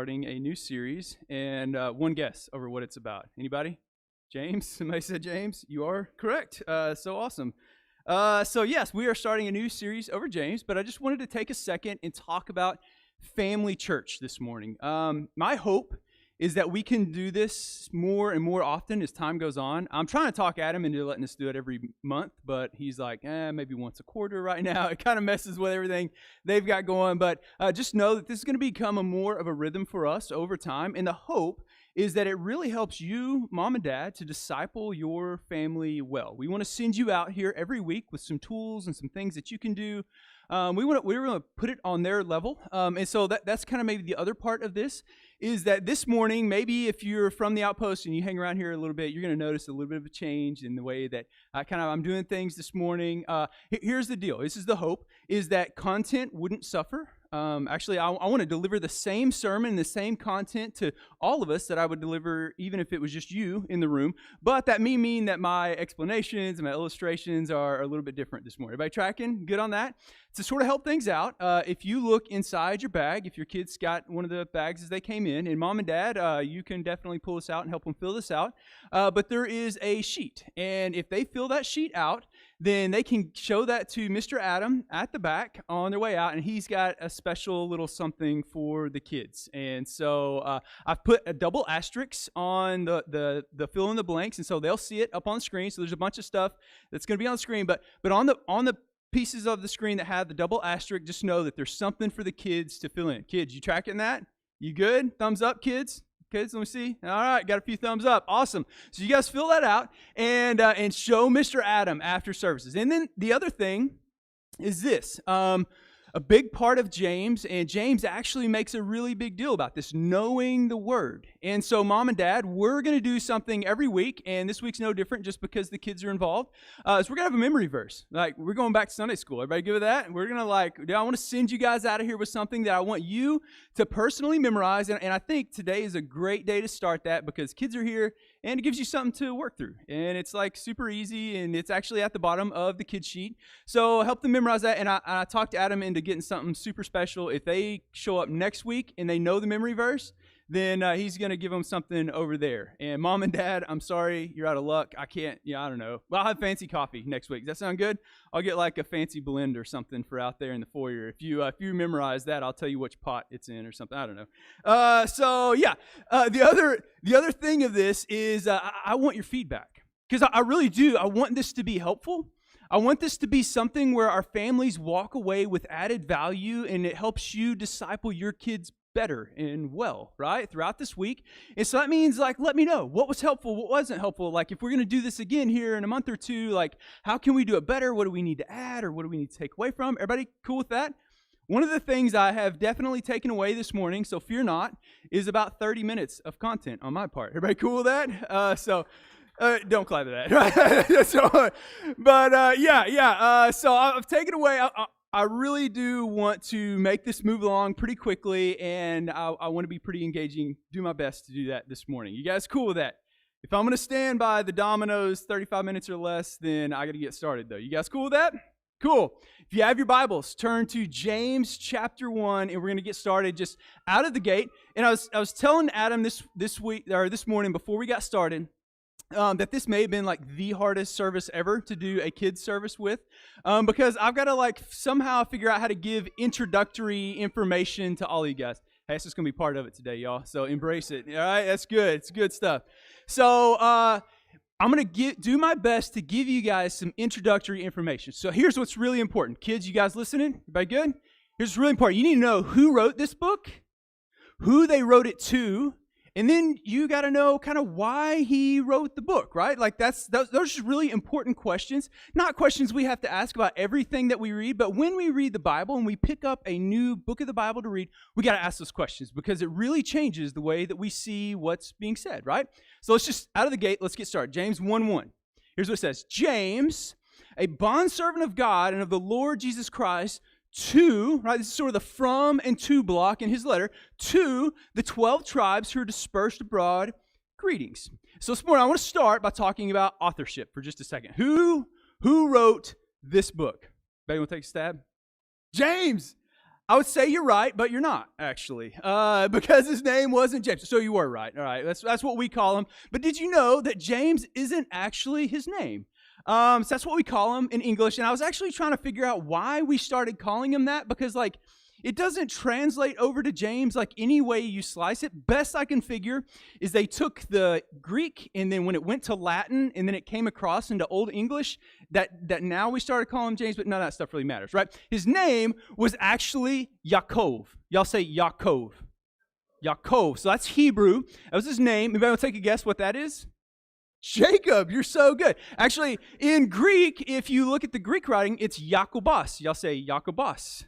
starting a new series, and one guess over what it's about. Anybody? James? Somebody said James? You are correct. So awesome. So yes, we are starting a new series over James, but I just wanted to take a second and talk about family church this morning. My hope is that we can do this more and more often as time goes on. I'm trying to talk Adam into letting us do it every month, but he's like, maybe once a quarter right now. It kind of messes with everything they've got going, but just know that this is going to become more of a rhythm for us over time, and the hope is that it really helps you, mom and dad, to disciple your family well. We want to send you out here every week with some tools and some things that you can do. We want to put it on their level, and so that's kind of maybe the other part of this, is that this morning, maybe if you're from the Outpost and you hang around here a little bit, you're going to notice a little bit of a change in the way that I'm doing things this morning. Here's the deal. This is the hope, is that content wouldn't suffer. Actually, I want to deliver the same sermon, the same content to all of us that I would deliver even if it was just you in the room. But that may mean that my explanations and my illustrations are a little bit different this morning. Everybody tracking? Good on that? To sort of help things out, if you look inside your bag, if your kids got one of the bags as they came in, and mom and dad, you can definitely pull this out and help them fill this out. But there is a sheet, and if they fill that sheet out, then they can show that to Mr. Adam at the back on their way out, and he's got a special little something for the kids. And so I've put a double asterisk on the fill in the blanks, and so they'll see it up on the screen. So there's a bunch of stuff that's going to be on the screen, but on the pieces of the screen that have the double asterisk, just know that there's something for the kids to fill in. Kids, you tracking that? You good? Thumbs up, kids? Kids, let me see. All right, got a few thumbs up. Awesome. So you guys fill that out and show Mr. Adam after services. And then the other thing is this. A big part of James, and James actually makes a really big deal about this, knowing the Word. And so mom and dad, we're going to do something every week, and this week's no different just because the kids are involved. So we're going to have a memory verse. Like, we're going back to Sunday school. Everybody good with that? We're going to I want to send you guys out of here with something that I want you to personally memorize, and I think today is a great day to start that because kids are here, and it gives you something to work through. And it's like super easy, and it's actually at the bottom of the kid sheet. So help them memorize that, and I talked Adam into getting something super special. If they show up next week and they know the memory verse, then he's going to give them something over there. And mom and dad, I'm sorry, you're out of luck. I can't, I don't know. Well, I'll have fancy coffee next week. Does that sound good? I'll get like a fancy blend or something for out there in the foyer. If you memorize that, I'll tell you which pot it's in or something. I don't know. The other thing of this is I want your feedback because I really do. I want this to be helpful. I want this to be something where our families walk away with added value, and it helps you disciple your kids better and well, right, throughout this week. And so that means, like, let me know what was helpful, what wasn't helpful. Like, if we're going to do this again here in a month or two, like, how can we do it better? What do we need to add, or what do we need to take away from? Everybody cool with that? One of the things I have definitely taken away this morning, so fear not, is about 30 minutes of content on my part. Everybody cool with that? Don't clap to that. So I've taken away. I really do want to make this move along pretty quickly, and I want to be pretty engaging. Do my best to do that this morning. You guys cool with that? If I'm going to stand by the dominoes 35 minutes or less, then I got to get started, though. You guys cool with that? Cool. If you have your Bibles, turn to James chapter 1, and we're going to get started just out of the gate. And I was telling Adam this morning before we got started, that this may have been like the hardest service ever to do a kids service with, because I've got to somehow figure out how to give introductory information to all of you guys. Hey, it's just going to be part of it today, y'all. So embrace it. All right, that's good. It's good stuff. So I'm going to do my best to give you guys some introductory information. So here's what's really important. Kids, you guys listening? Everybody good? Here's what's really important. You need to know who wrote this book, who they wrote it to, and then you got to know kind of why he wrote the book, right? Like those are just really important questions. Not questions we have to ask about everything that we read, but when we read the Bible and we pick up a new book of the Bible to read, we got to ask those questions because it really changes the way that we see what's being said, right? So let's just, out of the gate, let's get started. James 1:1. Here's what it says. James, a bondservant of God and of the Lord Jesus Christ, to, right, this is sort of the from and to block in his letter, to the 12 tribes who are dispersed abroad, greetings. So this morning I want to start by talking about authorship for just a second. Who wrote this book? Anybody want to take a stab? James. I would say you're right, but you're not, actually, because his name wasn't James. So you were right. All right, that's what we call him. But did you know that James isn't actually his name? So that's what we call him in English. And I was actually trying to figure out why we started calling him that, because, like, it doesn't translate over to James like any way you slice it. Best I can figure is they took the Greek, and then when it went to Latin, and then it came across into Old English, that now we started calling him James, but none of that stuff really matters, right? His name was actually Yaakov. Y'all say Yaakov. Yaakov. So that's Hebrew. That was his name. Anybody want to take a guess what that is? Jacob. You're so good. Actually, in Greek, if you look at the Greek writing, it's Yakobos. Y'all say Yakobos.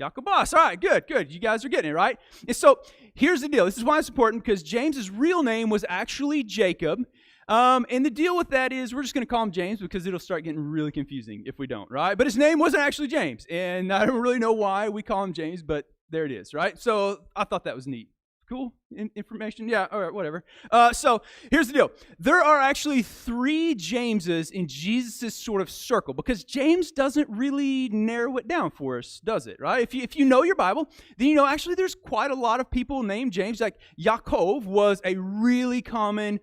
Yakobos. All right, good. You guys are getting it, right? And so here's the deal. This is why it's important, because James's real name was actually Jacob. And the deal with that is we're just going to call him James because it'll start getting really confusing if we don't, right? But his name wasn't actually James. And I don't really know why we call him James, but there it is, right? So I thought that was neat. Cool information? Yeah, all right, whatever. So here's the deal. There are actually 3 Jameses in Jesus' sort of circle, because James doesn't really narrow it down for us, does it, right? If you know your Bible, then you know actually there's quite a lot of people named James. Like Yaakov was a really common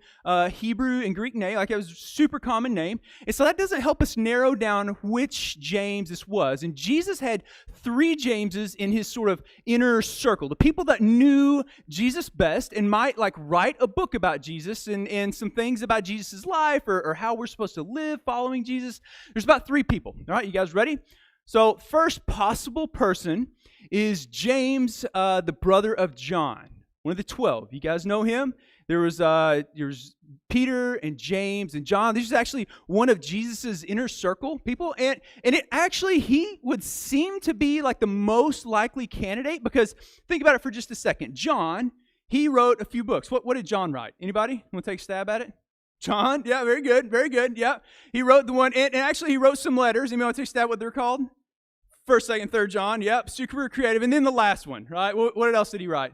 Hebrew and Greek name. Like it was a super common name. And so that doesn't help us narrow down which James this was. And Jesus had 3 Jameses in his sort of inner circle, the people that knew Jesus best and might like write a book about Jesus and some things about Jesus' life or how we're supposed to live following Jesus. There's about 3 people. All right, you guys ready? So first possible person is James, the brother of John, one of the 12. You guys know him? There's Peter and James and John. This is actually one of Jesus's inner circle people. And it actually, he would seem to be like the most likely candidate, because think about it for just a second. John, he wrote a few books. What did John write? Anybody want to take a stab at it? John? Yeah, very good. Yeah. He wrote the one, and actually he wrote some letters. Anybody want to take a stab at what they're called? 1st, 2nd, 3rd John. Yep, super creative. And then the last one, right? What else did he write?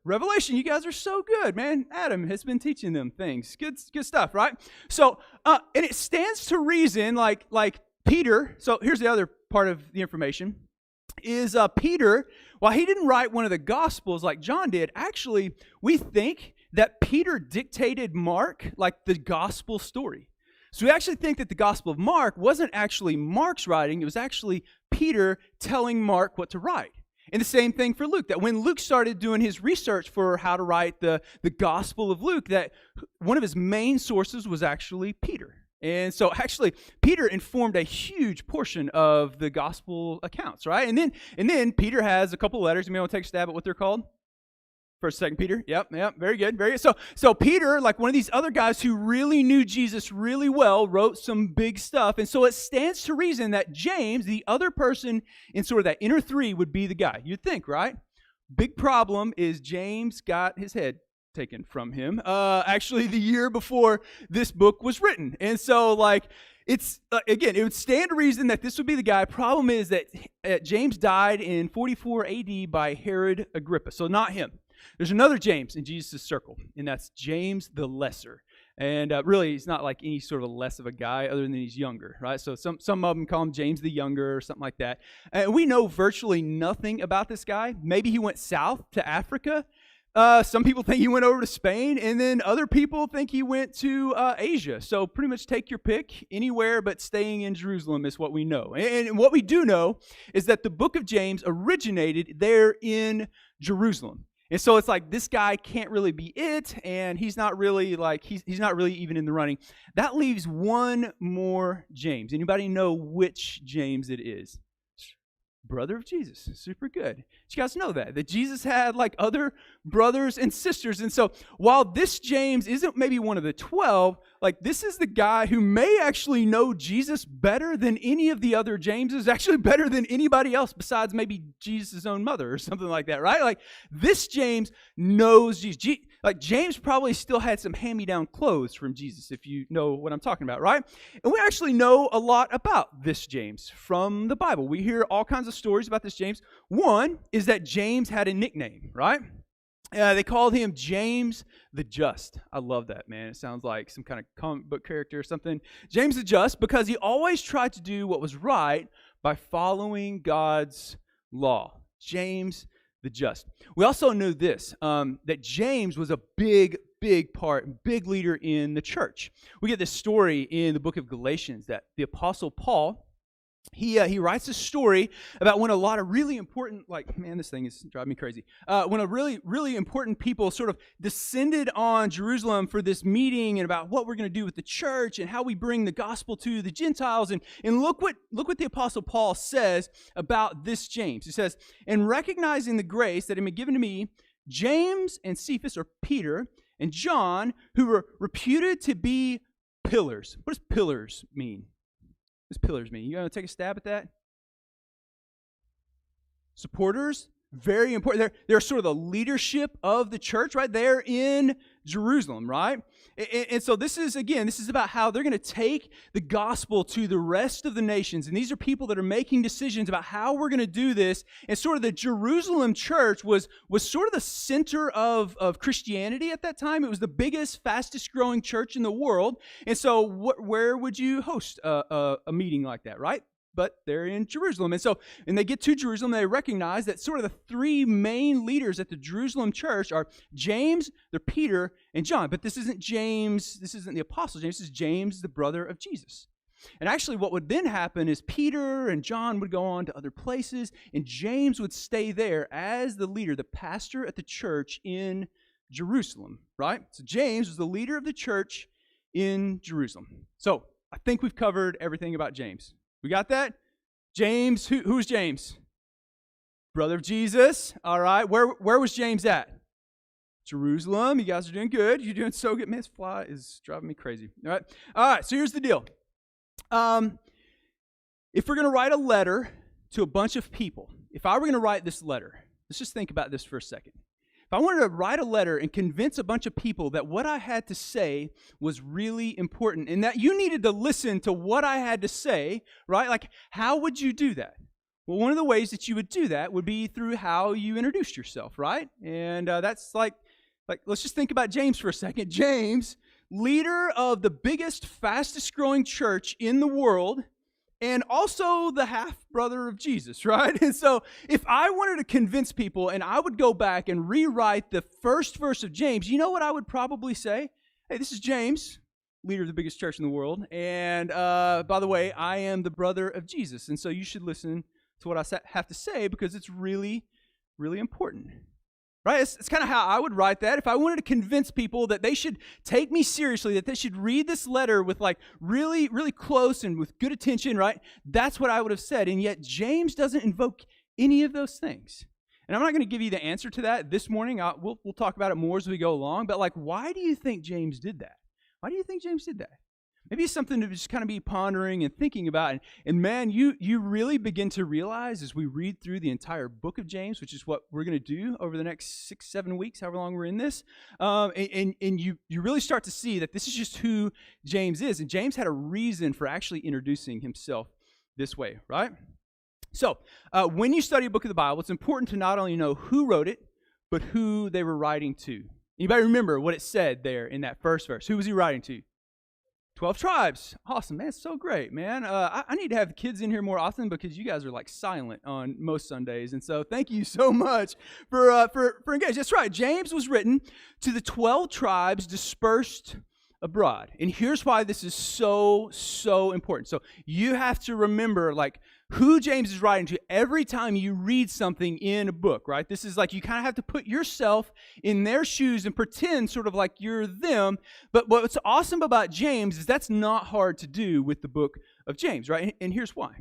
Revelation. You guys are so good, man. Adam has been teaching them things. Good stuff, right? So, and it stands to reason, like Peter. So here's the other part of the information: is Peter. While he didn't write one of the Gospels like John did, actually, we think that Peter dictated Mark like the Gospel story. So we actually think that the Gospel of Mark wasn't actually Mark's writing; it was actually Peter telling Mark what to write. And the same thing for Luke, that when Luke started doing his research for how to write the Gospel of Luke, that one of his main sources was actually Peter. And so actually, Peter informed a huge portion of the Gospel accounts, right? And then Peter has a couple letters. You may want to take a stab at what they're called. 1st, 2nd Peter. Yep, very good. So Peter, like one of these other guys who really knew Jesus really well, wrote some big stuff. And so it stands to reason that James, the other person in sort of that inner 3, would be the guy. You'd think, right? Big problem is James got his head taken from him, actually the year before this book was written. And so like, it's, again, it would stand to reason that this would be the guy. Problem is that James died in 44 AD by Herod Agrippa. So not him. There's another James in Jesus' circle, and that's James the Lesser. And really, he's not like any sort of less of a guy other than he's younger, right? So some of them call him James the Younger or something like that. And we know virtually nothing about this guy. Maybe he went south to Africa. Some people think he went over to Spain, and then other people think he went to Asia. So pretty much take your pick, anywhere but staying in Jerusalem is what we know. And what we do know is that the book of James originated there in Jerusalem. And so it's like, this guy can't really be it, and he's not really like, he's not really even in the running. That leaves one more James. Anybody know which James it is? Brother of Jesus. Super good. Did you guys know that Jesus had like other brothers and sisters? And so while this James isn't maybe one of the 12, like this is the guy who may actually know Jesus better than any of the other Jameses, actually better than anybody else besides maybe Jesus' own mother or something like that, right? Like this James knows Jesus. Like James probably still had some hand-me-down clothes from Jesus, if you know what I'm talking about, right? And we actually know a lot about this James from the Bible. We hear all kinds of stories about this James. One is that James had a nickname, right? They called him James the Just. I love that, man. It sounds like some kind of comic book character or something. James the Just, because he always tried to do what was right by following God's law. James the just. We also know this, that James was a big leader in the church. We get this story in the book of Galatians that the Apostle Paul, he writes a story about when a lot of really important, this thing is driving me crazy. When a really important people sort of descended on Jerusalem for this meeting and about what we're going to do with the church and how we bring the gospel to the Gentiles. And look what the Apostle Paul says about this James. He says, "And recognizing the grace that had been given to me, James and Cephas, or Peter, and John, who were reputed to be pillars." What does pillars mean? What does pillars mean? You going to take a stab at that? Supporters, very important. They're sort of the leadership of the church, right? They're in Jerusalem, right? And so this is about how they're going to take the gospel to the rest of the nations. And these are people that are making decisions about how we're going to do this. And sort of the Jerusalem church was sort of the center of Christianity at that time. It was the biggest, fastest growing church in the world. And so where would you host a meeting like that, right? But they're in Jerusalem. And they get to Jerusalem, they recognize that sort of the three main leaders at the Jerusalem church are James, they're Peter, and John. But this isn't James, this isn't the apostle James, this is James, the brother of Jesus. And actually what would then happen is Peter and John would go on to other places, and James would stay there as the leader, the pastor at the church in Jerusalem, right? So James was the leader of the church in Jerusalem. So I think we've covered everything about James. We got that? James, who's James? Brother of Jesus. All right. Where was James at? Jerusalem. You guys are doing good. You're doing so good. Man, this fly is driving me crazy. All right. All right. So here's the deal. If we're going to write a letter to a bunch of people, if I were going to write this letter, let's just think about this for a second. If I wanted to write a letter and convince a bunch of people that what I had to say was really important and that you needed to listen to what I had to say, right? Like, how would you do that? Well, one of the ways that you would do that would be through how you introduced yourself, right? And that's like let's just think about James for a second. James, leader of the biggest, fastest growing church in the world, and also the half-brother of Jesus, right? And so if I wanted to convince people and I would go back and rewrite the first verse of James, you know what I would probably say? Hey, this is James, leader of the biggest church in the world. And by the way, I am the brother of Jesus. And so you should listen to what I have to say because it's really, really important. Right? It's kind of how I would write that. If I wanted to convince people that they should take me seriously, that they should read this letter with really, really close and with good attention, right? That's what I would have said. And yet James doesn't invoke any of those things. And I'm not going to give you the answer to that this morning. We'll talk about it more as we go along. But why do you think James did that? Why do you think James did that? Maybe it's something to just kind of be pondering and thinking about. And man, you really begin to realize as we read through the entire book of James, which is what we're going to do over the next 6-7 weeks, however long we're in this, and you really start to see that this is just who James is. And James had a reason for actually introducing himself this way, right? So when you study a book of the Bible, it's important to not only know who wrote it, but who they were writing to. Anybody remember what it said there in that first verse? Who was he writing to? 12 tribes. Awesome, man. So great, man. I need to have kids in here more often because you guys are silent on most Sundays. And so thank you so much for engaging. That's right. James was written to the 12 tribes dispersed abroad. And here's why this is so important. So you have to remember who James is writing to every time you read something in a book, right? This is you kind of have to put yourself in their shoes and pretend sort of like you're them. But what's awesome about James is that's not hard to do with the book of James, right? And here's why.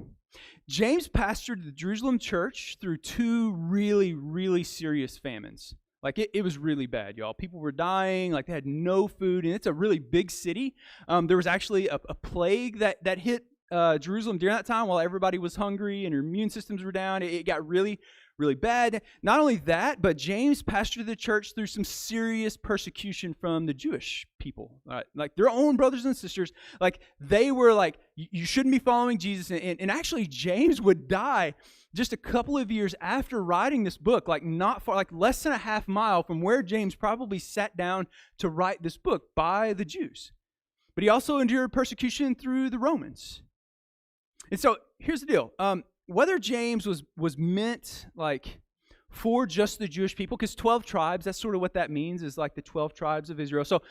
James pastored the Jerusalem church through 2 really, really serious famines. It was really bad, y'all. People were dying, they had no food, and it's a really big city. There was actually a plague that hit Jerusalem during that time while everybody was hungry and their immune systems were down. It got really, really bad. Not only that, but James pastored the church through some serious persecution from the Jewish people. Their own brothers and sisters. They were you shouldn't be following Jesus. And actually, James would die just a couple of years after writing this book, not far, less than a half mile from where James probably sat down to write this book by the Jews. But he also endured persecution through the Romans. And so here's the deal. Whether James was meant for just the Jewish people, because 12 tribes, that's sort of what that means, is like the 12 tribes of Israel. So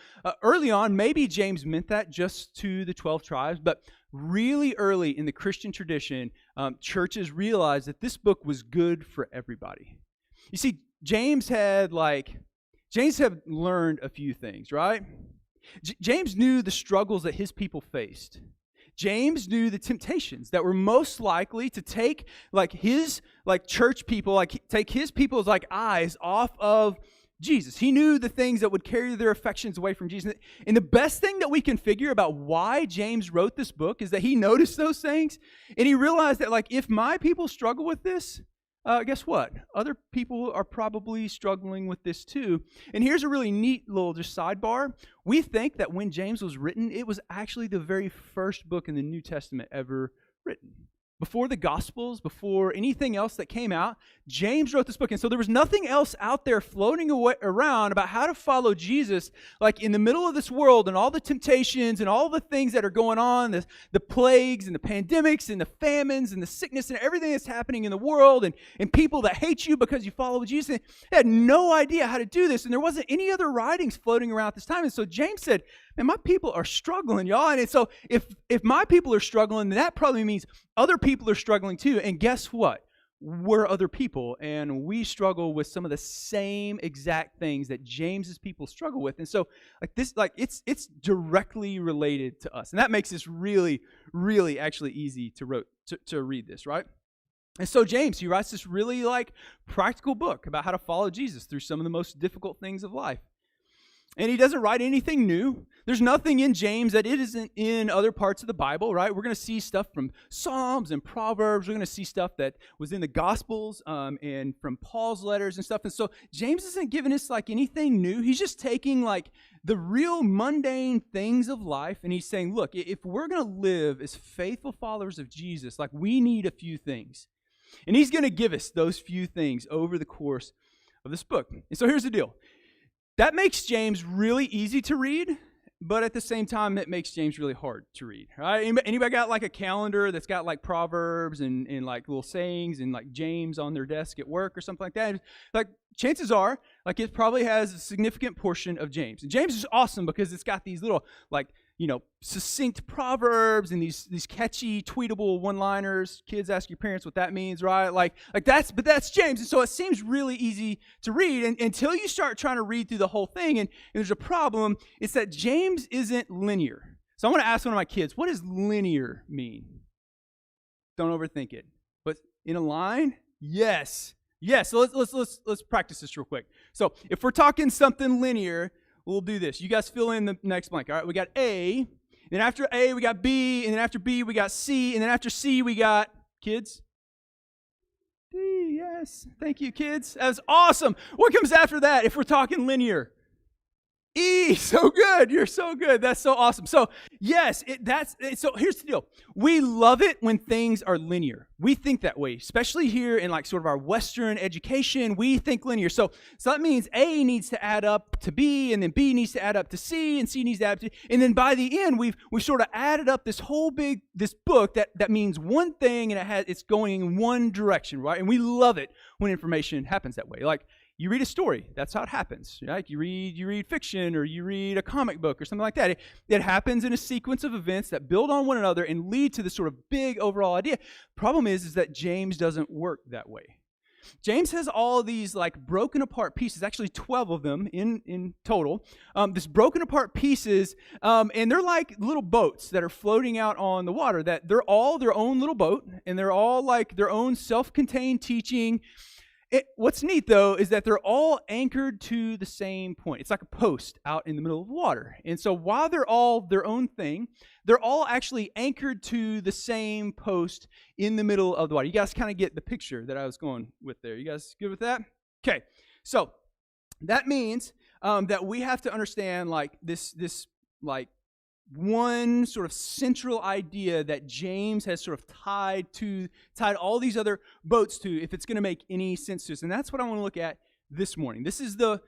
early on, maybe James meant that just to the 12 tribes, but really early in the Christian tradition, churches realized that this book was good for everybody. You see, James had learned a few things, right? James knew the struggles that his people faced. James knew the temptations that were most likely to take his church people, take his people's eyes off of Jesus. He knew the things that would carry their affections away from Jesus. And the best thing that we can figure about why James wrote this book is that he noticed those things, and he realized that if my people struggle with this, guess what? Other people are probably struggling with this too. And here's a really neat little just sidebar. We think that when James was written, it was actually the very first book in the New Testament ever written. Before the Gospels, before anything else that came out, James wrote this book. And so there was nothing else out there floating around about how to follow Jesus, in the middle of this world and all the temptations and all the things that are going on, the plagues and the pandemics and the famines and the sickness and everything that's happening in the world and people that hate you because you follow Jesus. They had no idea how to do this, and there wasn't any other writings floating around at this time. And so James said, man, my people are struggling, y'all. And so if my people are struggling, then that probably means other people are struggling too. And guess what? We're other people, and we struggle with some of the same exact things that James's people struggle with. And so it's directly related to us. And that makes this really, really actually easy to read this, right? And so James, he writes this really practical book about how to follow Jesus through some of the most difficult things of life. And he doesn't write anything new. There's nothing in James that it isn't in other parts of the Bible, right? We're going to see stuff from Psalms and Proverbs. We're going to see stuff that was in the Gospels and from Paul's letters and stuff. And so James isn't giving us anything new. He's just taking the real mundane things of life, and he's saying, look, if we're going to live as faithful followers of Jesus, we need a few things. And he's going to give us those few things over the course of this book. And so here's the deal. That makes James really easy to read, but at the same time, it makes James really hard to read. Right? Anybody got a calendar that's got Proverbs and little sayings and James on their desk at work or something like that? Chances are, it probably has a significant portion of James. And James is awesome because it's got these little succinct proverbs and these catchy, tweetable one-liners. Kids, ask your parents what that means, right? But that's James. And so it seems really easy to read until you start trying to read through the whole thing. And there's a problem. It's that James isn't linear. So I want to ask one of my kids, what does linear mean? Don't overthink it. But in a line? Yes. Yes. So let's practice this real quick. So if we're talking something linear, we'll do this. You guys fill in the next blank. All right, we got A. Then after A, we got B. And then after B, we got C. And then after C, we got, kids? D, yes. Thank you, kids. That was awesome. What comes after that if we're talking linear? E, so good. You're so good. That's so awesome. So, yes, so here's the deal. We love it when things are linear. We think that way, especially here in sort of our Western education. We think linear. So that means A needs to add up to B, and then B needs to add up to C, and C needs to add up to, and then by the end, we've sort of added up this book that means one thing, and it's going in one direction, right? And we love it when information happens that way. You read a story, that's how it happens. Right? You read fiction, or you read a comic book or something like that. It happens in a sequence of events that build on one another and lead to this sort of big overall idea. Problem is that James doesn't work that way. James has all of these broken apart pieces, actually 12 of them in total, this broken apart pieces, and they're like little boats that are floating out on the water, that they're all their own little boat, and they're all their own self-contained teaching. What's neat, though, is that they're all anchored to the same point. It's like a post out in the middle of the water. And so while they're all their own thing, they're all actually anchored to the same post in the middle of the water. You guys kind of get the picture that I was going with there. You guys good with that? Okay. So that means that we have to understand this one sort of central idea that James has sort of tied all these other boats to, if it's going to make any sense to us. And that's what I want to look at this morning. This is the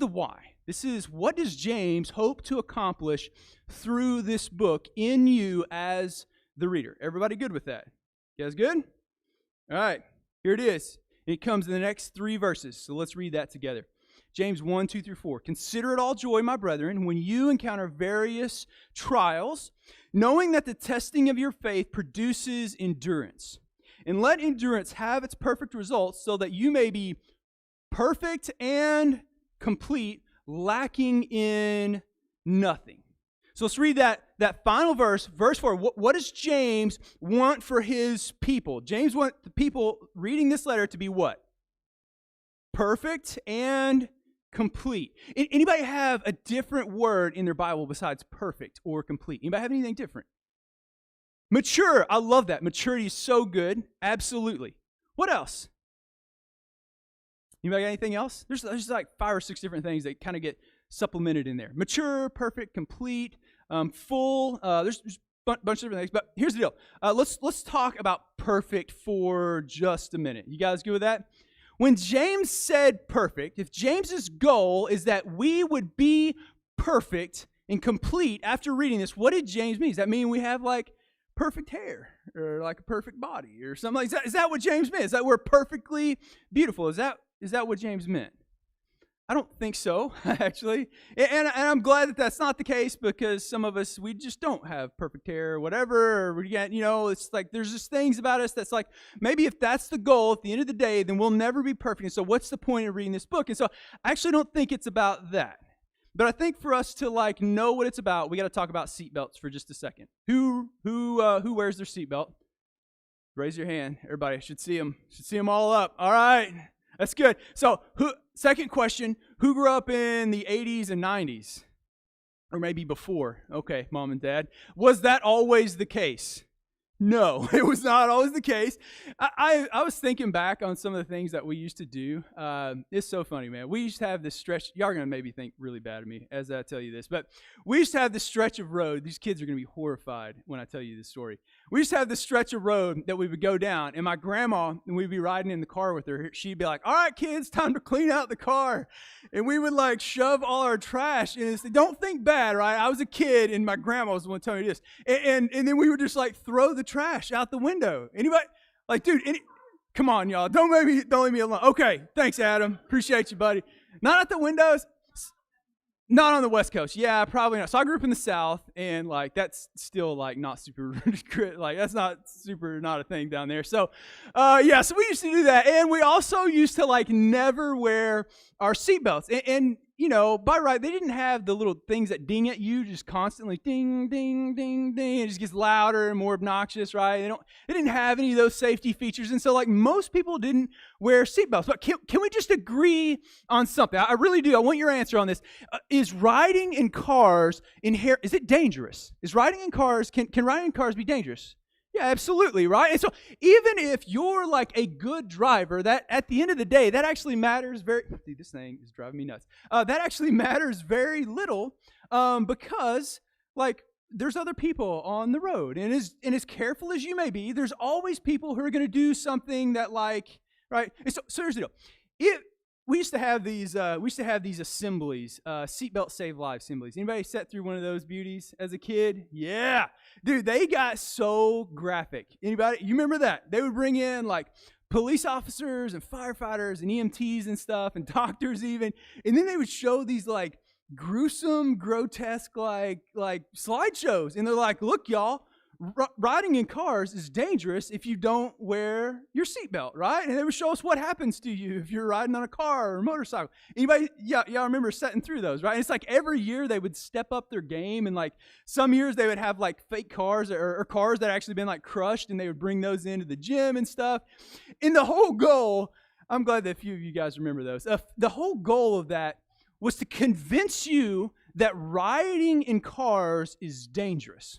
why. This is, what does James hope to accomplish through this book in you as the reader? Everybody good with that? You guys good? All right, here it is. And it comes in the next 3 verses. So let's read that together. James 1, 2 through 4. Consider it all joy, my brethren, when you encounter various trials, knowing that the testing of your faith produces endurance. And let endurance have its perfect results, so that you may be perfect and complete, lacking in nothing. So let's read that final verse, verse 4. What does James want for his people? James wants the people reading this letter to be what? Perfect and complete. Anybody have a different word in their Bible besides perfect or complete? Anybody have anything different? Mature. I love that. Maturity is so good. Absolutely. What else? Anybody got anything else? There's like 5 or 6 different things that kind of get supplemented in there. Mature, perfect, complete, full. There's a bunch of different things. But here's the deal. Let's talk about perfect for just a minute. You guys good with that? When James said perfect, if James's goal is that we would be perfect and complete after reading this, what did James mean? Does that mean we have like perfect hair or like a perfect body or something like that? Is that what James meant? Is that we're perfectly beautiful? Is that what James meant? I don't think so, actually. And I'm glad that that's not the case, because some of us, we just don't have perfect hair or whatever. Or we get, it's like there's just things about us that's like, maybe if that's the goal at the end of the day, then we'll never be perfect. And so what's the point of reading this book? And so I actually don't think it's about that. But I think for us to like know what it's about, we got to talk about seatbelts for just a second. Who wears their seatbelt? Raise your hand. Everybody should see them. Should see them all up. All right. That's good. So, second question, who grew up in the 80s and 90s? Or maybe before? Okay, mom and dad. Was that always the case? No, it was not always the case. I was thinking back on some of the things that we used to do. It's so funny, man. We used to have this stretch. Y'all are going to maybe think really bad of me as I tell you this. But we used to have this stretch of road. These kids are going to be horrified when I tell you this story. We used to have this stretch of road that we would go down. And my grandma, and we'd be riding in the car with her, she'd be like, all right, kids, time to clean out the car. And we would like shove all our trash. And don't think bad, right? I was a kid and my grandma was the one telling me this. And then we would just like throw the trash out the window. Anybody? Like, dude, come on, y'all. Don't leave me alone. Okay, thanks, Adam. Appreciate you, buddy. Not out the windows. Not on the West Coast. Yeah, probably not. So I grew up in the South, and like that's still like not super, like that's not a thing down there. So, so we used to do that, and we also used to like never wear our seatbelts. And by right, they didn't have the little things that ding at you just constantly, ding, ding, ding, ding. It just gets louder and more obnoxious, right? They didn't have any of those safety features, and so like most people didn't wear seatbelts. But can we just agree on something? I really do. I want your answer on this. Is riding in cars is it dangerous? Is riding in cars, can riding in cars be dangerous? Yeah, absolutely, right? And so even if you're like a good driver, that at the end of the day, that actually matters dude, this thing is driving me nuts. That actually matters very little because like there's other people on the road. And as careful as you may be, there's always people who are going to do something that like, right? And so here's the deal. We used to have these assemblies, seatbelt save lives assemblies. Anybody sat through one of those beauties as a kid? Yeah. Dude, they got so graphic. Anybody? You remember that? They would bring in like police officers and firefighters and EMTs and stuff and doctors even. And then they would show these like gruesome, grotesque like slideshows. And they're like, look, y'all, riding in cars is dangerous if you don't wear your seatbelt, right? And they would show us what happens to you if you're riding on a car or a motorcycle. Anybody, y'all remember sitting through those, right? And it's like every year they would step up their game, and like some years they would have like fake cars or cars that actually been like crushed, and they would bring those into the gym and stuff. And the whole goal, I'm glad that a few of you guys remember those. The whole goal of that was to convince you that riding in cars is dangerous.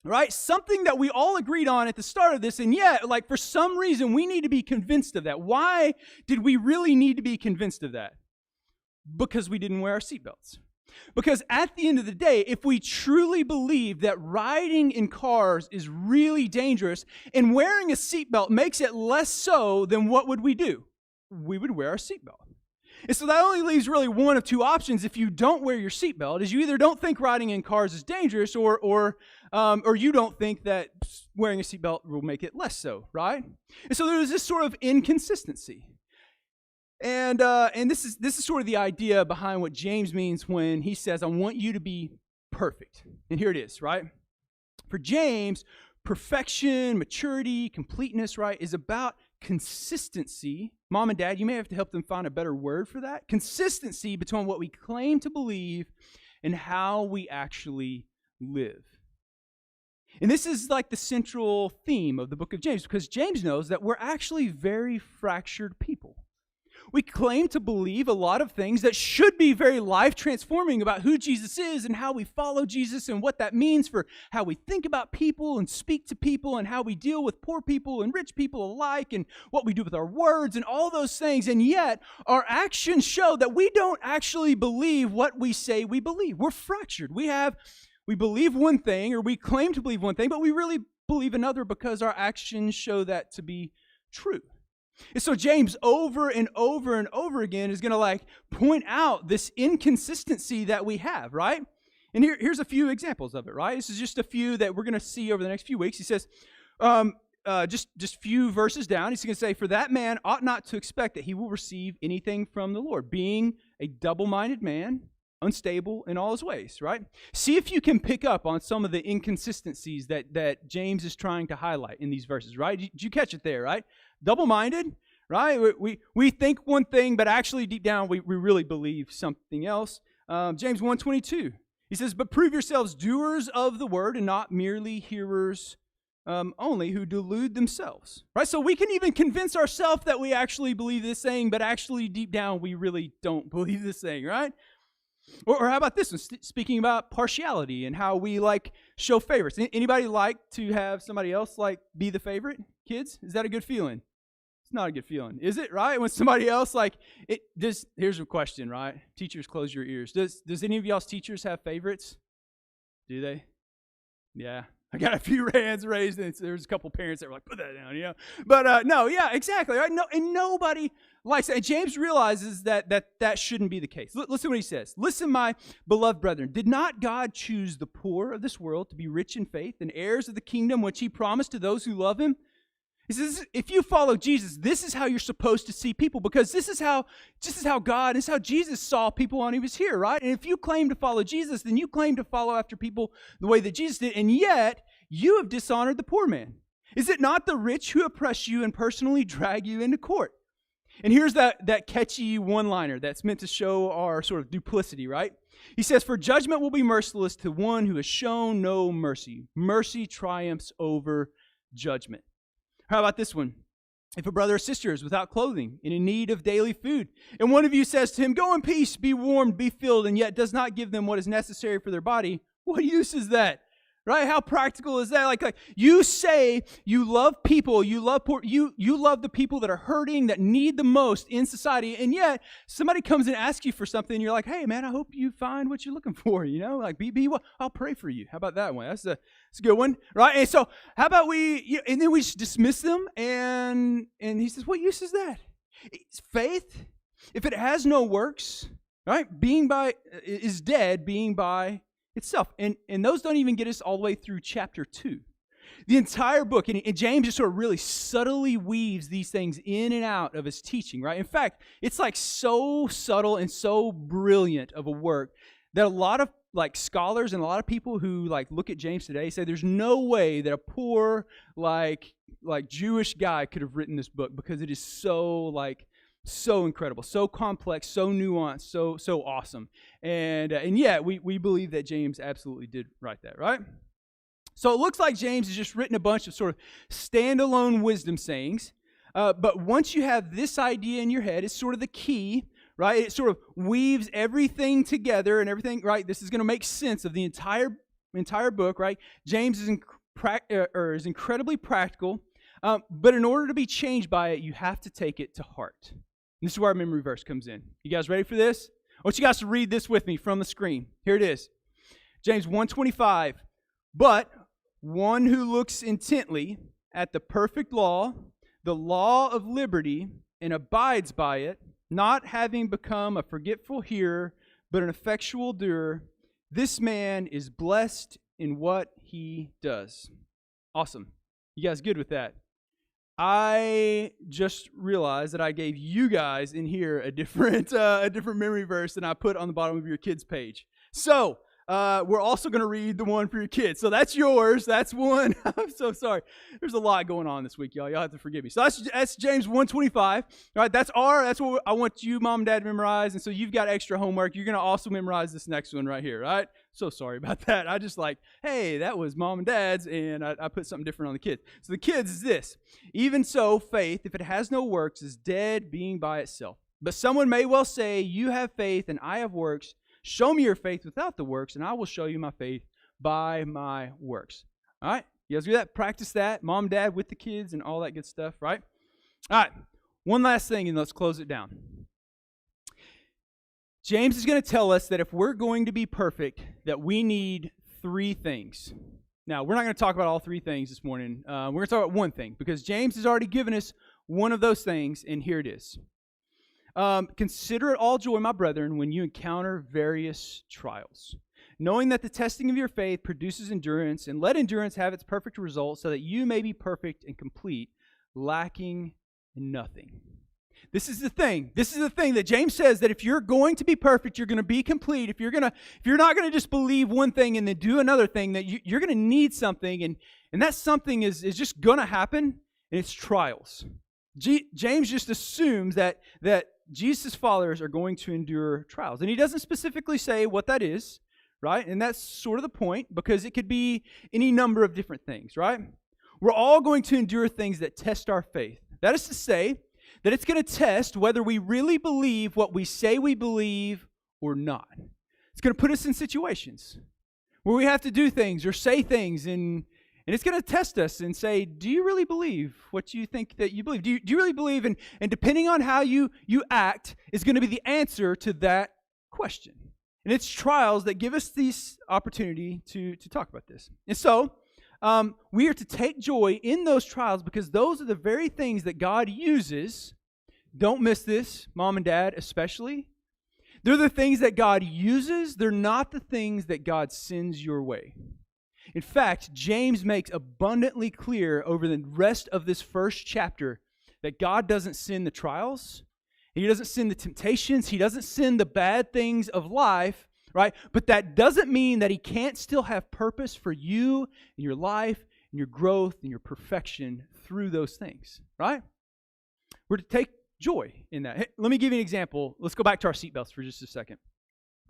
Right? Something that we all agreed on at the start of this, and yet, like, for some reason, we need to be convinced of that. Why did we really need to be convinced of that? Because we didn't wear our seatbelts. Because at the end of the day, if we truly believe that riding in cars is really dangerous, and wearing a seatbelt makes it less so, then what would we do? We would wear our seatbelt. And so that only leaves really one of two options if you don't wear your seatbelt, is you either don't think riding in cars is dangerous or you don't think that wearing a seatbelt will make it less so, right? And so there's this sort of inconsistency. And this is sort of the idea behind what James means when he says, I want you to be perfect. And here it is, right? For James, perfection, maturity, completeness, right, is about consistency. Mom and dad, you may have to help them find a better word for that. Consistency between what we claim to believe and how we actually live. And this is like the central theme of the book of James, because James knows that we're actually very fractured people. We claim to believe a lot of things that should be very life-transforming about who Jesus is and how we follow Jesus and what that means for how we think about people and speak to people and how we deal with poor people and rich people alike and what we do with our words and all those things. And yet, our actions show that we don't actually believe what we say we believe. We're fractured. We believe one thing, or we claim to believe one thing, but we really believe another because our actions show that to be true. And so James over and over and over again is going to point out this inconsistency that we have, right? And here's a few examples of it, right? This is just a few that we're going to see over the next few weeks. He says, just few verses down, he's going to say, for that man ought not to expect that he will receive anything from the Lord, being a double-minded man, unstable in all his ways, right? See if you can pick up on some of the inconsistencies that James is trying to highlight in these verses, right? Did you catch it there, right? Double-minded, right? We think one thing, but actually deep down we really believe something else. James 1:22, he says, but prove yourselves doers of the word and not merely hearers only who delude themselves, right? So we can even convince ourselves that we actually believe this thing, but actually deep down we really don't believe this thing, right? Or how about this one, speaking about partiality and how we show favorites. Anybody like to have somebody else be the favorite? Kids, is that a good feeling? It's not a good feeling, is it, right? When somebody else here's a question, right? Teachers, close your ears. Does any of y'all's teachers have favorites? Do they? Yeah. I got a few hands raised, and there's a couple parents that were like, put that down, But no, yeah, exactly, right? No, and nobody likes it. And James realizes that shouldn't be the case. Listen to what he says. Listen, my beloved brethren, did not God choose the poor of this world to be rich in faith and heirs of the kingdom which he promised to those who love him? He says, if you follow Jesus, this is how you're supposed to see people, because this is how God, this is how Jesus saw people when he was here, right? And if you claim to follow Jesus, then you claim to follow after people the way that Jesus did, and yet you have dishonored the poor man. Is it not the rich who oppress you and personally drag you into court? And here's that catchy one-liner that's meant to show our sort of duplicity, right? He says, for judgment will be merciless to one who has shown no mercy. Mercy triumphs over judgment. How about this one? If a brother or sister is without clothing and in need of daily food, and one of you says to him, go in peace, be warmed, be filled, and yet does not give them what is necessary for their body, what use is that? Right? How practical is that? Like you say you love people, you love poor, you love the people that are hurting, that need the most in society, and yet somebody comes and asks you for something, and you're like, hey man, I hope you find what you're looking for, be what? I'll pray for you. How about that one? That's a good one, right? And so how about and then we just dismiss them, and he says, what use is that? It's faith, if it has no works, right? Is dead, being by itself. And those don't even get us all the way through chapter 2. The entire book, and James just sort of really subtly weaves these things in and out of his teaching, right? In fact, it's so subtle and so brilliant of a work that a lot of scholars and a lot of people who look at James today say there's no way that a poor Jewish guy could have written this book, because it is so incredible, so complex, so nuanced, so awesome. And yet we believe that James absolutely did write that, right? So it looks like James has just written a bunch of sort of standalone wisdom sayings. But once you have this idea in your head, it's sort of the key, right? It sort of weaves everything together and everything, right? This is going to make sense of the entire book, right? James is incredibly practical. But in order to be changed by it, you have to take it to heart. And this is where our memory verse comes in. You guys ready for this? I want you guys to read this with me from the screen. Here it is. James 1:25. But one who looks intently at the perfect law, the law of liberty, and abides by it, not having become a forgetful hearer, but an effectual doer, this man is blessed in what he does. Awesome. You guys good with that? I just realized that I gave you guys in here a different memory verse than I put on the bottom of your kids' page. So we're also going to read the one for your kids. So that's yours. That's one. I'm so sorry. There's a lot going on this week, y'all. Y'all have to forgive me. So that's James 1:25. All right, that's what I want you, Mom and Dad, to memorize. And so you've got extra homework. You're going to also memorize this next one right here, right? So sorry about that. I just hey, that was Mom and Dad's, and I put something different on the kids. So the kids is this. Even so, faith, if it has no works, is dead, being by itself. But someone may well say, you have faith and I have works. Show me your faith without the works, and I will show you my faith by my works. All right? You guys do that? Practice that. Mom, Dad, with the kids and all that good stuff, right? All right. One last thing, and let's close it down. James is going to tell us that if we're going to be perfect, that we need 3 things. Now, we're not going to talk about all 3 things this morning. We're going to talk about one thing, because James has already given us one of those things, and here it is. Consider it all joy, my brethren, when you encounter various trials, knowing that the testing of your faith produces endurance, and let endurance have its perfect result, so that you may be perfect and complete, lacking in nothing. This is the thing. This is the thing that James says, that if you're going to be perfect, you're going to be complete. If you're not going to just believe one thing and then do another thing, that you're going to need something, and that something is just going to happen, and it's trials. James just assumes that Jesus' followers are going to endure trials. And he doesn't specifically say what that is, right? And that's sort of the point, because it could be any number of different things, right? We're all going to endure things that test our faith. That is to say that it's going to test whether we really believe what we say we believe or not. It's going to put us in situations where we have to do things or say things, and it's going to test us and say, do you really believe what you think that you believe? Do you really believe? And depending on how you act is going to be the answer to that question. And it's trials that give us this opportunity to talk about this. And so we are to take joy in those trials, because those are the very things that God uses. Don't miss this, Mom and Dad especially. They're the things that God uses. They're not the things that God sends your way. In fact, James makes abundantly clear over the rest of this first chapter that God doesn't send the trials. He doesn't send the temptations. He doesn't send the bad things of life, right? But that doesn't mean that he can't still have purpose for you and your life and your growth and your perfection through those things, right? We're to take joy in that. Hey, let me give you an example. Let's go back to our seatbelts for just a second.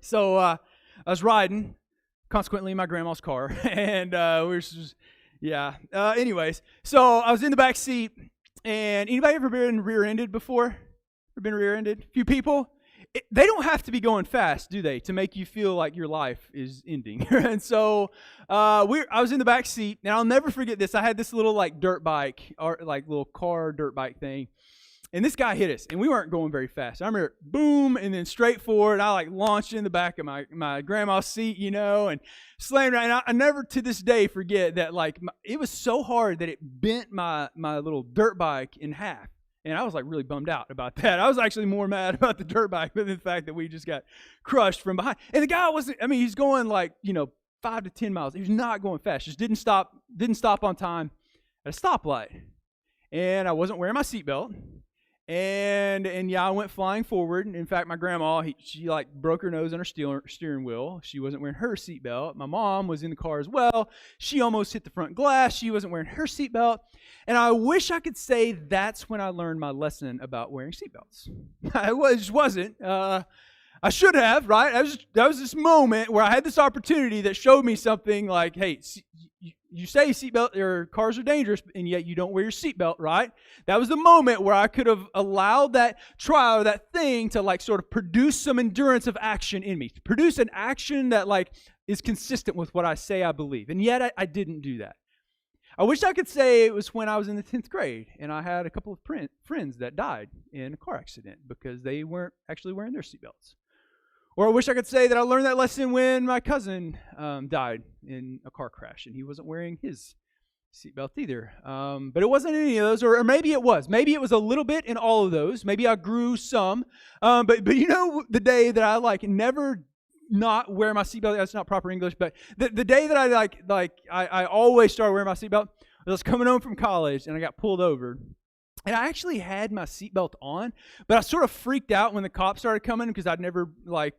So I was riding, consequently, in my grandma's car, and anyways, so I was in the back seat, and anybody ever been rear-ended before? Ever been rear-ended? A few people? They don't have to be going fast, do they, to make you feel like your life is ending? And so I was in the back seat, and I'll never forget this. I had this little dirt bike, or little car dirt bike thing. And this guy hit us, and we weren't going very fast. I remember, boom, and then straight forward. I launched in the back of my grandma's seat, and slammed right. And I never to this day forget that it was so hard that it bent my little dirt bike in half. And I was really bummed out about that. I was actually more mad about the dirt bike than the fact that we just got crushed from behind. And the guy he's going 5 to 10 miles. He was not going fast. Just didn't stop on time at a stoplight. And I wasn't wearing my seatbelt. And I went flying forward. In fact, my grandma, she broke her nose on her steering wheel. She wasn't wearing her seatbelt. My mom was in the car as well. She almost hit the front glass. She wasn't wearing her seatbelt. And I wish I could say that's when I learned my lesson about wearing seatbelts. I just wasn't. I should have, right? That was this moment where I had this opportunity that showed me something hey, you say seatbelt or cars are dangerous, and yet you don't wear your seatbelt, right? That was the moment where I could have allowed that trial or that thing to sort of produce some endurance of action in me, to produce an action that is consistent with what I say I believe. And yet I didn't do that. I wish I could say it was when I was in the 10th grade and I had a couple of friends that died in a car accident because they weren't actually wearing their seatbelts. Or I wish I could say that I learned that lesson when my cousin died in a car crash and he wasn't wearing his seatbelt either. But it wasn't any of those, or maybe it was. Maybe it was a little bit in all of those. Maybe I grew some. But you know, the day that I never not wear my seatbelt, that's not proper English, but the day that I always started wearing my seatbelt, I was coming home from college and I got pulled over. And I actually had my seatbelt on, but I sort of freaked out when the cops started coming because I'd never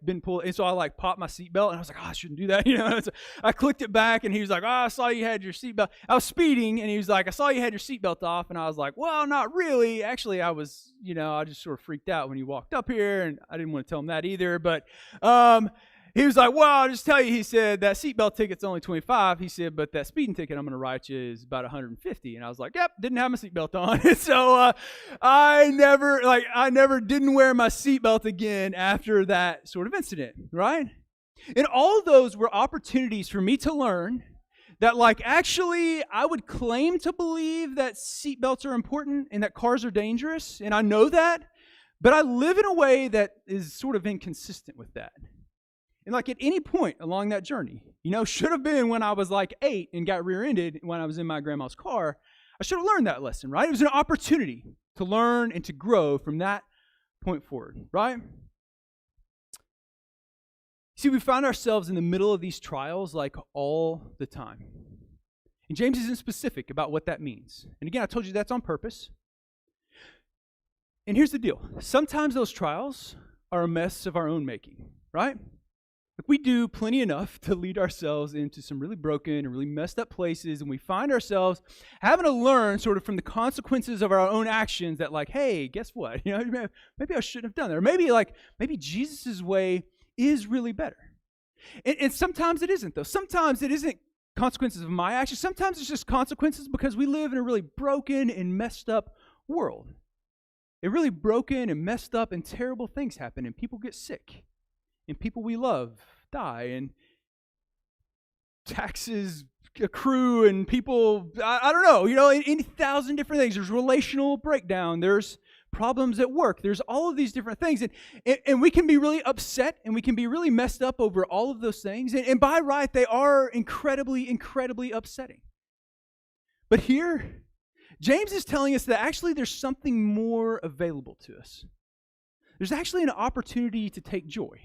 been pulled. And so I popped my seatbelt and I was like, oh, I shouldn't do that. So I clicked it back and he was like, oh, I saw you had your seatbelt. I was speeding and he was like, I saw you had your seatbelt off. And I was like, well, not really. Actually, I was, I just sort of freaked out when you walked up here, and I didn't want to tell him that either. But he was like, well, I'll just tell you, he said, that seatbelt ticket's only $25. He said, but that speeding ticket I'm going to write you is about $150. And I was like, yep, didn't have my seatbelt on. So I never didn't wear my seatbelt again after that sort of incident, right? And all of those were opportunities for me to learn that actually I would claim to believe that seatbelts are important and that cars are dangerous, and I know that, but I live in a way that is sort of inconsistent with that. And at any point along that journey, should have been when I was 8 and got rear-ended when I was in my grandma's car, I should have learned that lesson, right? It was an opportunity to learn and to grow from that point forward, right? See, we find ourselves in the middle of these trials all the time. And James isn't specific about what that means. And again, I told you that's on purpose. And here's the deal. Sometimes those trials are a mess of our own making, right? We do plenty enough to lead ourselves into some really broken and really messed up places, and we find ourselves having to learn sort of from the consequences of our own actions that hey, guess what? Maybe I shouldn't have done that. Or maybe Jesus' way is really better. And sometimes it isn't, though. Sometimes it isn't consequences of my actions. Sometimes it's just consequences because we live in a really broken and messed up world. It's really broken and messed up, and terrible things happen, and people get sick. And people we love die, and taxes accrue, and people, I don't know, any thousand different things. There's relational breakdown. There's problems at work. There's all of these different things. And we can be really upset, and we can be really messed up over all of those things. And by right, they are incredibly, incredibly upsetting. But here, James is telling us that actually there's something more available to us. There's actually an opportunity to take joy.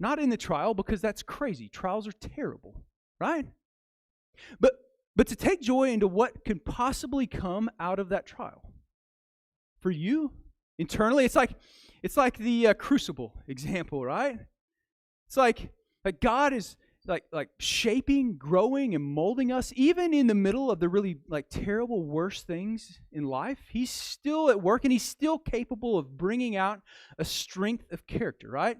Not in the trial, because that's crazy. Trials are terrible, right? But to take joy into what could possibly come out of that trial. For you, internally, it's like the crucible example, right? It's like God is shaping, growing, and molding us, even in the middle of the really terrible, worst things in life. He's still at work, and he's still capable of bringing out a strength of character, right?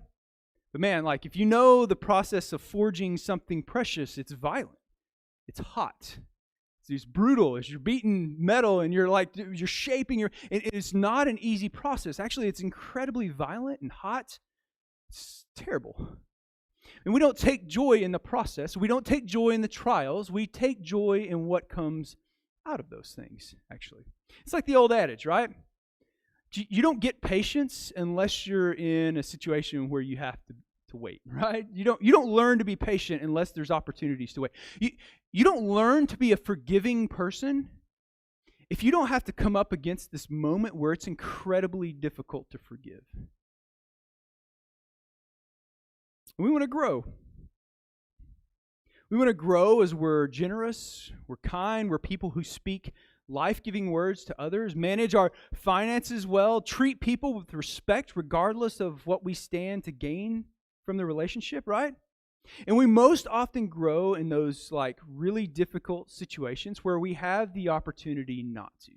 But man, if you know the process of forging something precious, it's violent. It's hot. It's brutal. As you're beating metal and you're shaping it's not an easy process. Actually, it's incredibly violent and hot. It's terrible. And we don't take joy in the process. We don't take joy in the trials. We take joy in what comes out of those things, actually. It's like the old adage, right? You don't get patience unless you're in a situation where you have to wait, right? You don't learn to be patient unless there's opportunities to wait. You don't learn to be a forgiving person if you don't have to come up against this moment where it's incredibly difficult to forgive. We want to grow. We want to grow as we're generous, we're kind, we're people who speak life-giving words to others, manage our finances well, treat people with respect regardless of what we stand to gain from the relationship, right? And we most often grow in those really difficult situations where we have the opportunity not to.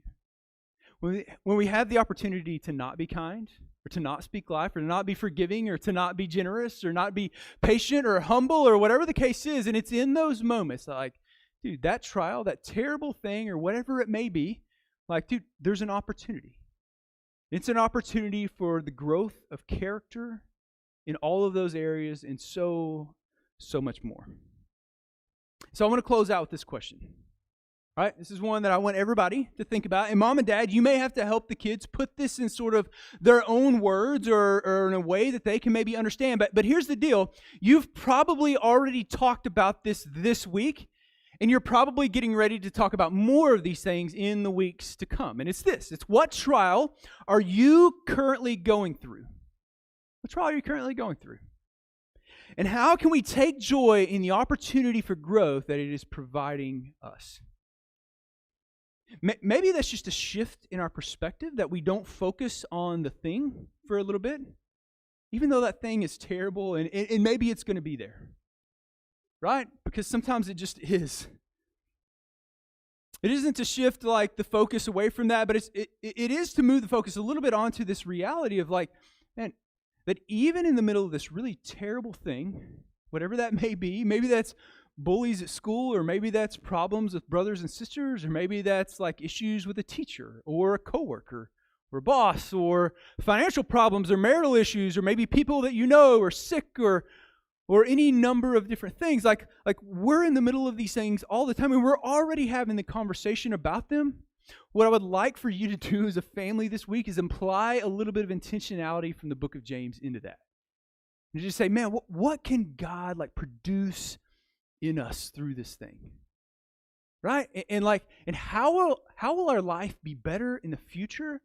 When we have the opportunity to not be kind, or to not speak life, or to not be forgiving, or to not be generous, or not be patient or humble, or whatever the case is, and it's in those moments dude, that trial, that terrible thing, or whatever it may be, dude, there's an opportunity. It's an opportunity for the growth of character in all of those areas and so much more. So I want to close out with this question. All right, this is one that I want everybody to think about. And mom and dad, you may have to help the kids put this in sort of their own words or in a way that they can maybe understand. But here's the deal. You've probably already talked about this week. And you're probably getting ready to talk about more of these things in the weeks to come. And it's this. It's what trial are you currently going through? What trial are you currently going through? And how can we take joy in the opportunity for growth that it is providing us? Maybe that's just a shift in our perspective, that we don't focus on the thing for a little bit, even though that thing is terrible, and maybe it's going to be there. Right? Because sometimes it just is. It isn't to shift like the focus away from that, but it is to move the focus a little bit onto this reality of like, man, that even in the middle of this really terrible thing, whatever that may be, maybe that's bullies at school, or maybe that's problems with brothers and sisters, or maybe that's like issues with a teacher or a coworker or a boss, or financial problems or marital issues, or maybe people that you know are sick, or any number of different things. Like we're in the middle of these things all the time, and we're already having the conversation about them. What I would like for you to do as a family this week is apply a little bit of intentionality from the book of James into that. And just say, man, what can God like produce in us through this thing? Right? And how will our life be better in the future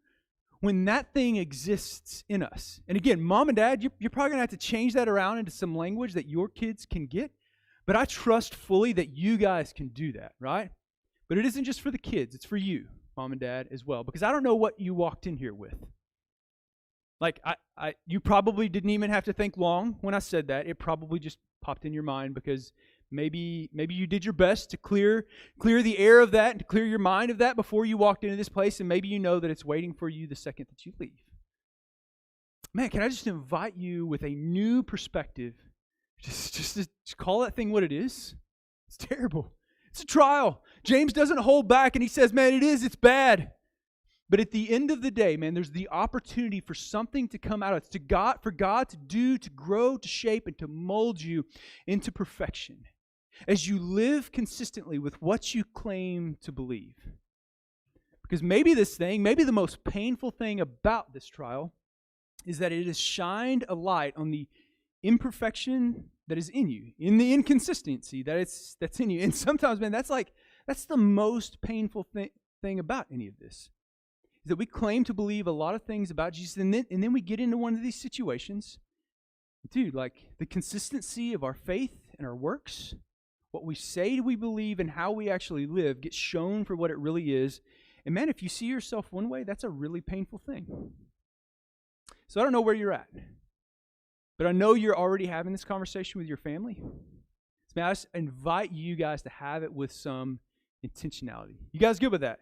when that thing exists in us? And again, mom and dad, you're probably going to have to change that around into some language that your kids can get. But I trust fully that you guys can do that, right? But it isn't just for the kids. It's for you, mom and dad, as well. Because I don't know what you walked in here with. Like, you probably didn't even have to think long when I said that. It probably just popped in your mind because maybe you did your best to clear the air of that and to clear your mind of that before you walked into this place, and maybe you know that it's waiting for you the second that you leave. Man, can I just invite you with a new perspective? Just call that thing what it is. It's terrible. It's a trial. James doesn't hold back, and he says, man, it's bad. But at the end of the day, man, there's the opportunity for something to come out of it, for God to do, to grow, to shape, and to mold you into perfection as you live consistently with what you claim to believe. Because maybe the most painful thing about this trial is that it has shined a light on the imperfection that is in you, in the inconsistency that's in you. And sometimes, man, that's the most painful thing about any of this. That we claim to believe a lot of things about Jesus, and then we get into one of these situations. Dude, like the consistency of our faith and our works, what we say we believe and how we actually live gets shown for what it really is. And man, if you see yourself one way, that's a really painful thing. So I don't know where you're at, but I know you're already having this conversation with your family. So man, I just invite you guys to have it with some intentionality. You guys good with that?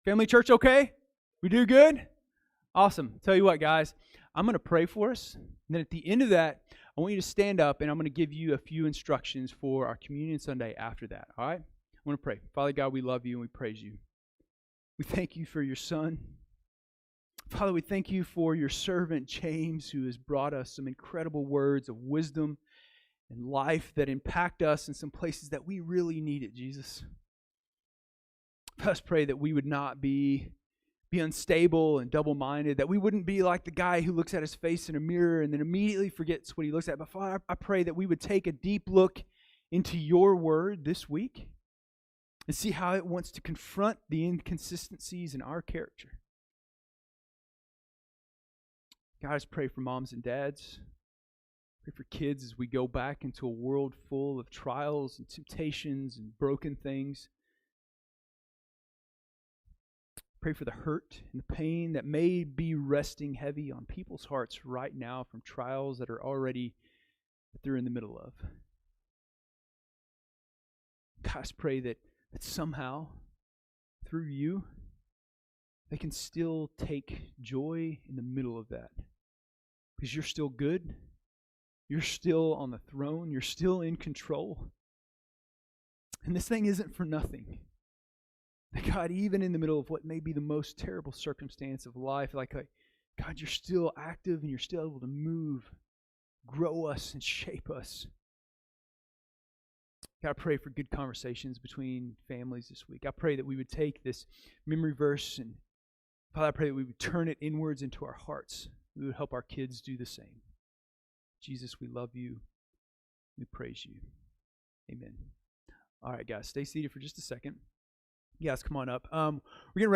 Family church okay? We do good? Awesome. Tell you what, guys, I'm going to pray for us. And then at the end of that, I want you to stand up, and I'm going to give you a few instructions for our Communion Sunday after that. All right? I want to pray. Father God, we love you and we praise you. We thank you for your Son. Father, we thank you for your servant, James, who has brought us some incredible words of wisdom and life that impact us in some places that we really need it, Jesus. Let's pray that we would not be unstable and double-minded, that we wouldn't be like the guy who looks at his face in a mirror and then immediately forgets what he looks at. But Father, I pray that we would take a deep look into your word this week and see how it wants to confront the inconsistencies in our character. God, I just pray for moms and dads. Pray for kids as we go back into a world full of trials and temptations and broken things. Pray for the hurt and the pain that may be resting heavy on people's hearts right now from trials that they're in the middle of. God, I pray that somehow, through you, they can still take joy in the middle of that. Because you're still good. You're still on the throne. You're still in control. And this thing isn't for nothing. God, even in the middle of what may be the most terrible circumstance of life, like God, you're still active and you're still able to move, grow us, and shape us. God, I pray for good conversations between families this week. I pray that we would take this memory verse and, Father, I pray that we would turn it inwards into our hearts. We would help our kids do the same. Jesus, we love you. We praise you. Amen. All right, guys, stay seated for just a second. You guys, come on up. We're getting ready